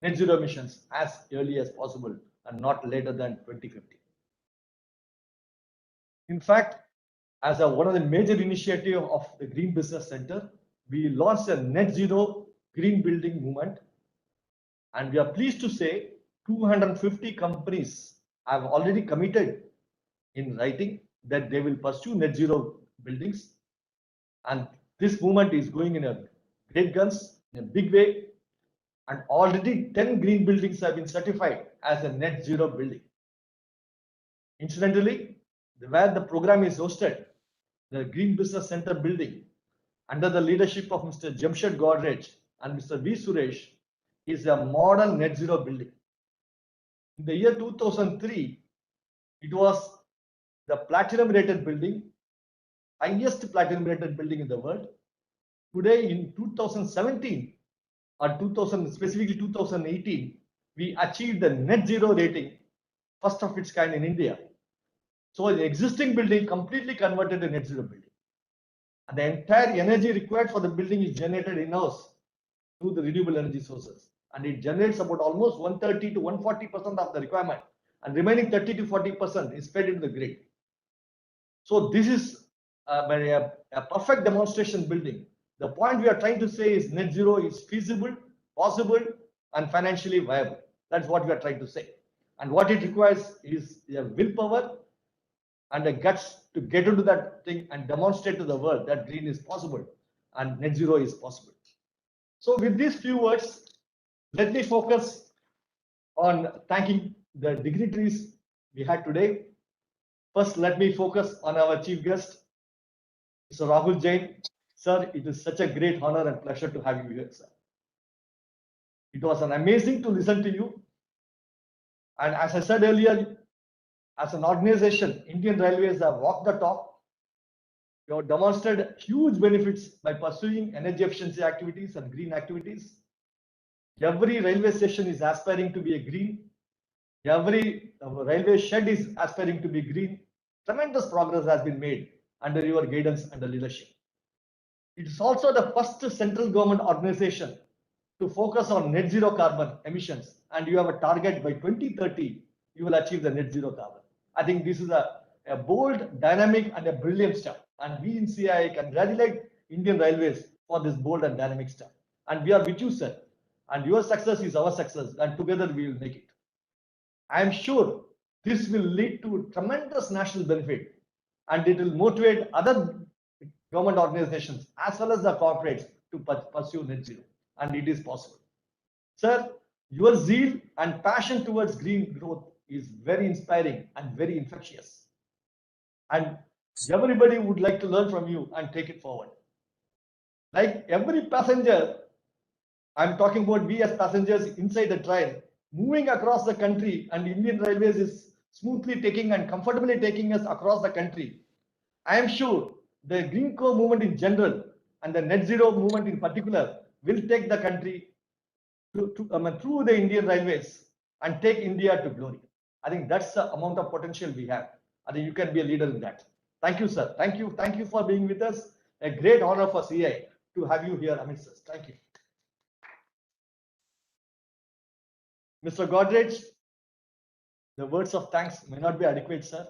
net zero emissions as early as possible and not later than 2050. In fact, as one of the major initiatives of the Green Business Center, we launched a net zero green building movement. And we are pleased to say 250 companies have already committed in writing that they will pursue net zero buildings. And this movement is going in a great guns, in a big way. And already 10 green buildings have been certified as a net zero building. Incidentally, where the program is hosted, the Green Business Center building, under the leadership of Mr. Jamshed Godrej and Mr. V. Suresh, is a model net zero building. In the year 2003, it was the platinum rated building, highest platinum rated building in the world. Today in 2017 or specifically 2018, we achieved the net zero rating, first of its kind in India. So the existing building completely converted to net zero building. And the entire energy required for the building is generated in-house through the renewable energy sources. And it generates about almost 130 to 140% of the requirement. And remaining 30 to 40% is fed into the grid. So this is a perfect demonstration building. The point we are trying to say is net zero is feasible, possible, and financially viable. That's what we are trying to say. And what it requires is a willpower and a guts to get into that thing and demonstrate to the world that green is possible and net zero is possible. So with these few words, let me focus on thanking the dignitaries we had today. First, let me focus on our chief guest, Mr. Rahul Jain. Sir, it is such a great honor and pleasure to have you here, sir. It was an amazing to listen to you. And as I said earlier, as an organization, Indian Railways have walked the talk. You have demonstrated huge benefits by pursuing energy efficiency activities and green activities. Every railway station is aspiring to be a green. Every railway shed is aspiring to be green. Tremendous progress has been made under your guidance and leadership. It is also the first central government organization to focus on net zero carbon emissions, and you have a target by 2030, you will achieve the net zero carbon. I think this is a bold, dynamic, and a brilliant step. And we in CII congratulate Indian Railways for this bold and dynamic step. And we are with you, sir. And your success is our success, and together we will make it. I am sure this will lead to tremendous national benefit, and it will motivate other government organizations as well as the corporates to pursue net zero, and it is possible. Sir, your zeal and passion towards green growth is very inspiring and very infectious, and everybody would like to learn from you and take it forward. Like every passenger, I'm talking about we as passengers inside the train, moving across the country, and Indian Railways is smoothly taking and comfortably taking us across the country. I am sure the GreenCo movement in general and the net zero movement in particular will take the country through the Indian Railways and take India to glory. I think that's the amount of potential we have. I think you can be a leader in that. Thank you, sir. Thank you for being with us. A great honor for CI to have you here amidst us. Thank you. Mr. Godrej, the words of thanks may not be adequate, sir.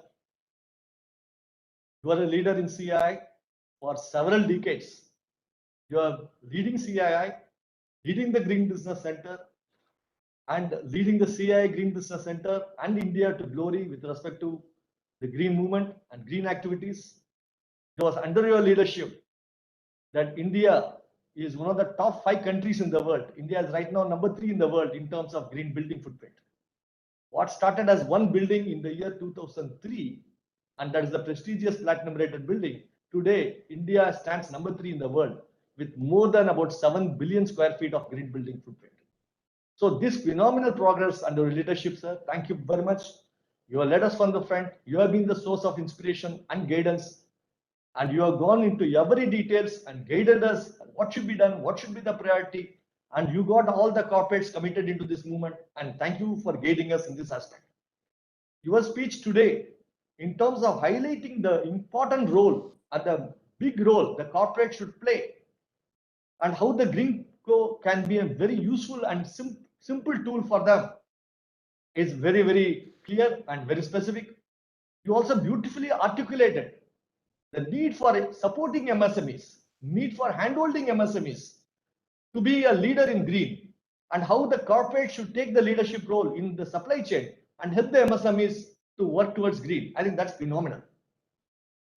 You are a leader in CII for several decades. You are leading CII, leading the Green Business Center, and leading the CII Green Business Center and India to glory with respect to the green movement and green activities. It was under your leadership that India is one of the top 5 countries in the world. India is right now number 3 in the world in terms of green building footprint. What started as one building in the year 2003, and that is the prestigious platinum rated building, today India stands number 3 in the world with more than about 7 billion square feet of green building footprint. So this phenomenal progress under your leadership, sir, thank you very much. You have led us from the front. You have been the source of inspiration and guidance, and you have gone into every details and guided us what should be done, what should be the priority, and you got all the corporates committed into this movement, and thank you for guiding us in this aspect. Your speech today, in terms of highlighting the important role and the big role the corporate should play, and how the GreenCo can be a very useful and simple tool for them, is very, very clear and very specific. You also beautifully articulated the need for supporting MSMEs, need for handholding MSMEs to be a leader in green, and how the corporate should take the leadership role in the supply chain and help the MSMEs to work towards green. I think that's phenomenal.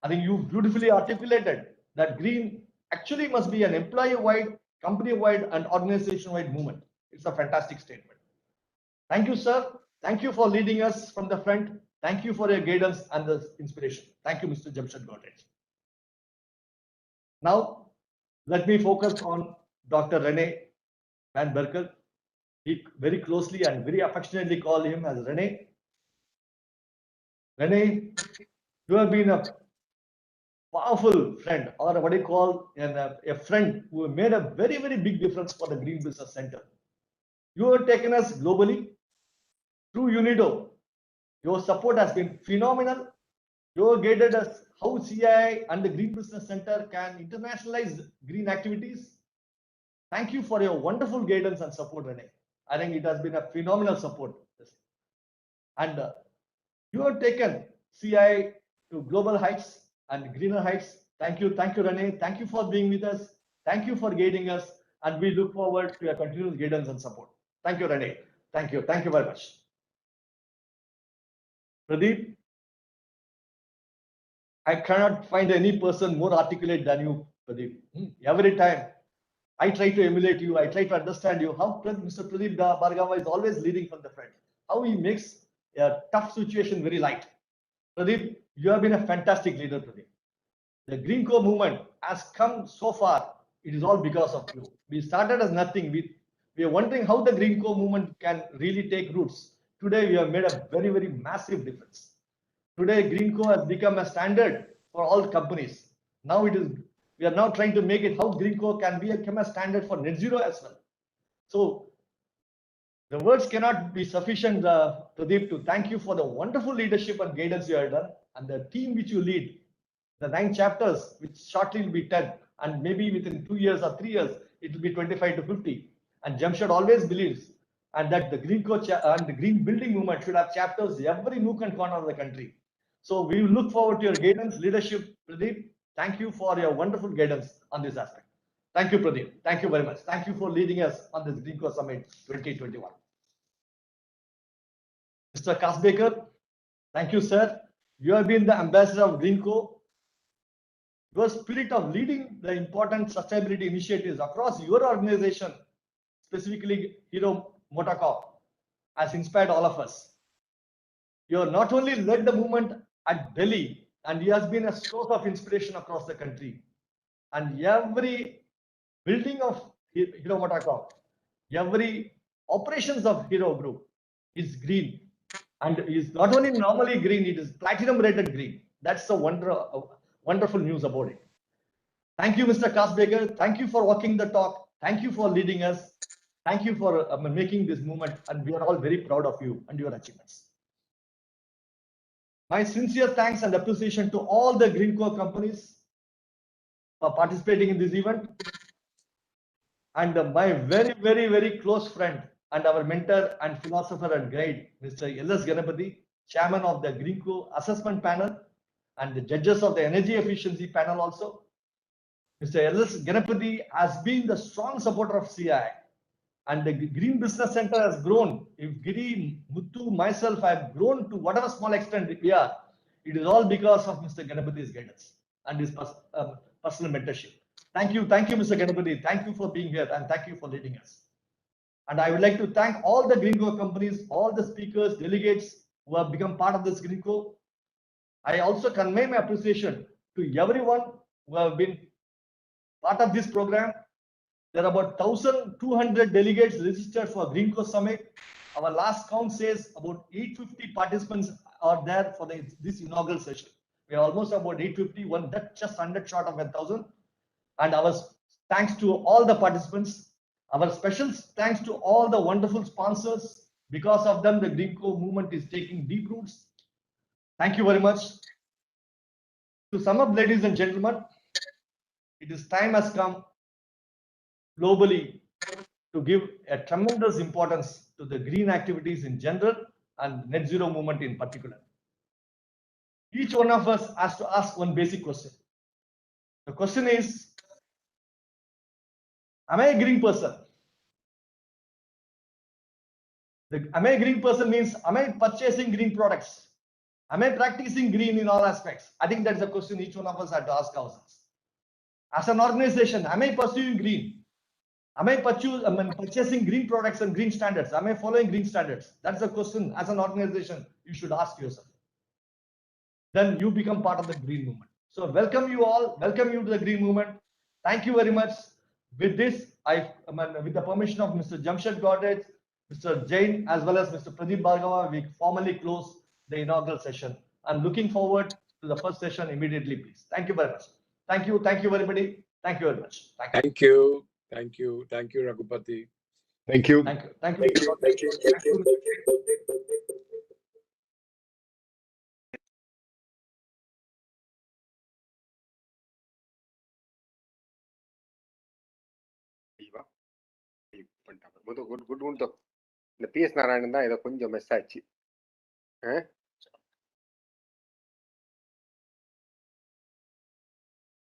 I think you beautifully articulated that green actually must be an employee-wide, company-wide, and organization-wide movement. It's a fantastic statement. Thank you, sir. Thank you for leading us from the front. Thank you for your guidance and the inspiration. Thank you, Mr. Jamshed Godrej. Now, let me focus on Dr. Rene Van Berkel. We very closely and very affectionately call him as Rene. Rene, you have been a powerful friend, or what you call a friend who made a very, very big difference for the Green Business Center. You have taken us globally through UNIDO. Your support has been phenomenal. You have guided us how CII and the Green Business Center can internationalize green activities. Thank you for your wonderful guidance and support, Rene. I think it has been a phenomenal support. And you have taken CII to global heights and greener heights. Thank you, Rene. Thank you for being with us. Thank you for guiding us. And we look forward to your continuous guidance and support. Thank you, Rene. Thank you very much. Pradeep, I cannot find any person more articulate than you, Pradeep. Every time I try to emulate you, I try to understand you, how Mr. Pradeep Bhargava is always leading from the front, how he makes a tough situation very light. Pradeep, you have been a fantastic leader, Pradeep. The GreenCo movement has come so far. It is all because of you. We started as nothing. We are wondering how the GreenCo movement can really take roots. Today, we have made a very, very massive difference. Today, GreenCo has become a standard for all companies. Now we are now trying to make it how GreenCo can become a standard for net zero as well. So the words cannot be sufficient, Pradeep, to thank you for the wonderful leadership and guidance you have done, and the team which you lead. The 9 chapters, which shortly will be 10, and maybe within 2 years or 3 years, it will be 25 to 50. And Jamshed always believes, and that the GreenCo and the green building movement should have chapters every nook and corner of the country. So we will look forward to your guidance, leadership, Pradeep. Thank you for your wonderful guidance on this aspect. Thank you, Pradeep. Thank you very much. Thank you for leading us on this GreenCo Summit 2021. Mr. Kasbekar, thank you, sir. You have been the ambassador of GreenCo. Your spirit of leading the important sustainability initiatives across your organization, specifically Hero MotoCorp, has inspired all of us. You have not only led the movement at Delhi, and he has been a source of inspiration across the country. And every building of Hero MotoCorp, every operations of Hero Group is green. And is not only normally green, it is platinum rated green. That's the wonderful news about it. Thank you, Mr. Kasbekar. Thank you for walking the talk. Thank you for leading us. Thank you for making this movement, and we are all very proud of you and your achievements. My sincere thanks and appreciation to all the GreenCo companies for participating in this event, and my very, very, very close friend and our mentor and philosopher and guide, Mr. L.S. Ganapathy, chairman of the GreenCo assessment panel and the judges of the energy efficiency panel also. Mr. L.S. Ganapathy has been the strong supporter of CI, and the Green Business Center has grown. If Giri, Muthu, myself have grown to whatever small extent we are, it is all because of Mr. Ganapathy's guidance and his personal mentorship. Thank you, Mr. Ganapathy. Thank you for being here, and thank you for leading us. And I would like to thank all the GreenCo companies, all the speakers, delegates who have become part of this GreenCo. I also convey my appreciation to everyone who have been part of this program. There are about 1,200 delegates registered for GreenCo Summit. Our last count says about 850 participants are there for this inaugural session. We are almost about 850, that's just 100 short of 1,000. And our thanks to all the participants. Our special thanks to all the wonderful sponsors. Because of them, the GreenCo movement is taking deep roots. Thank you very much. To sum up, ladies and gentlemen, time has come globally to give a tremendous importance to the green activities in general and net zero movement in particular. Each one of us has to ask one basic question. The question is, am I a green person? Am I a green person means, am I purchasing green products? Am I practicing green in all aspects? I think that's a question each one of us have to ask ourselves. As an organization, am I pursuing green? Am I purchasing green products and green standards? Am I following green standards? That's a question as an organization you should ask yourself. Then you become part of the green movement. So welcome you all, welcome you to the green movement. Thank you very much. With this, with the permission of Mr. Jamshed Godrej, Mr. Jain, as well as Mr. Pradeep Bhargava, we formally close the inaugural session. I'm looking forward to the first session immediately, please. Thank you very much. Thank you, everybody. Thank you very much. Thank you, Raghupati. Thank you. Thank you. Good இந்த PS Narayanan தான் ஏதோ கொஞ்சம் mess ஆச்சு